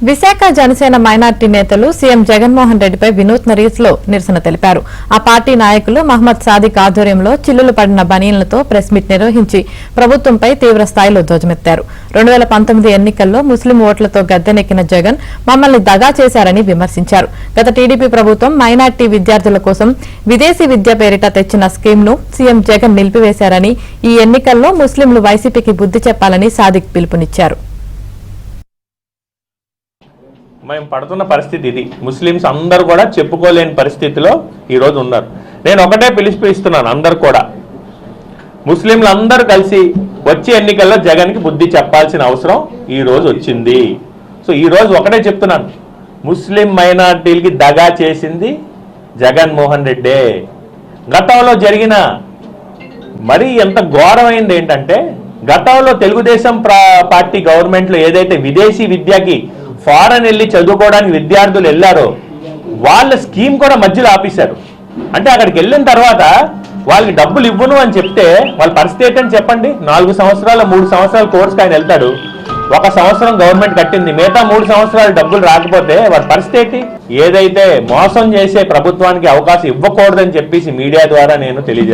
Visakha Janasena minority నేతలు CM Jaganmohan రెడ్డిపై వినూత్న రీతిలో నిరసన తెలిపారు. ఆ పార్టీ నాయకులు మహమ్మద్ సాదిక్ ఆధ్వర్యంలో చిల్లులు పడిన బనీన్లతో ప్రెస్ మీట్ నిర్వహించి ప్రభుత్వంపై తీవ్ర స్థాయిలో ధ్వజమెత్తారు. 2019 ఎన్నికల్లో ముస్లిం ఓట్లతో గద్దెనెక్కిన జగన్ మమ్మల్ని దగా చేశారని విమర్శించారు. గత టీడీపీ ప్రభుత్వం మైనార్టీ విద్యార్థుల కోసం విదేశీ విద్య పేరిట తెచ్చిన స్కీమ్ను సీఎం జగన్ నిలిపివేశారని, ఈ ఎన్నికల్లో ముస్లింలు వైసీపీకి బుద్ధి చెప్పాలని సాదిక్ పిలుపునిచ్చారు. మేము పడుతున్న పరిస్థితి ఇది. ముస్లిమ్స్ అందరూ కూడా చెప్పుకోలేని పరిస్థితిలో ఈరోజు ఉన్నారు. నేను ఒకటే పిలిపిస్తున్నాను, అందరు కూడా ముస్లింలు అందరూ కలిసి వచ్చే ఎన్నికల్లో జగన్కి బుద్ధి చెప్పాల్సిన అవసరం ఈరోజు వచ్చింది. సో ఈరోజు ఒకటే చెప్తున్నాను, ముస్లిం మైనార్టీలకి దగా చేసింది జగన్మోహన్ రెడ్డే. గతంలో జరిగిన మరీ ఎంత ఘోరమైంది ఏంటంటే, గతంలో తెలుగుదేశం పార్టీ గవర్నమెంట్లో ఏదైతే విదేశీ విద్యకి ఫారెన్ వెళ్ళి చదువుకోవడానికి విద్యార్థులు వెళ్ళారో వాళ్ళ స్కీమ్ కూడా మధ్యలో ఆపేశారు. అంటే అక్కడికి వెళ్ళిన తర్వాత వాళ్ళకి డబ్బులు ఇవ్వను అని చెప్తే వాళ్ళ పరిస్థితి ఏంటని చెప్పండి. 4 సంవత్సరాలు 3 సంవత్సరాల కోర్సుకి ఆయన వెళ్తాడు, 1 సంవత్సరం గవర్నమెంట్ కట్టింది, మిగతా 3 సంవత్సరాలు డబ్బులు రాకపోతే వాళ్ళ పరిస్థితి ఏంటి? ఏదైతే మోసం చేసే ప్రభుత్వానికి అవకాశం ఇవ్వకూడదని చెప్పేసి మీడియా ద్వారా నేను తెలియజేస్తాను.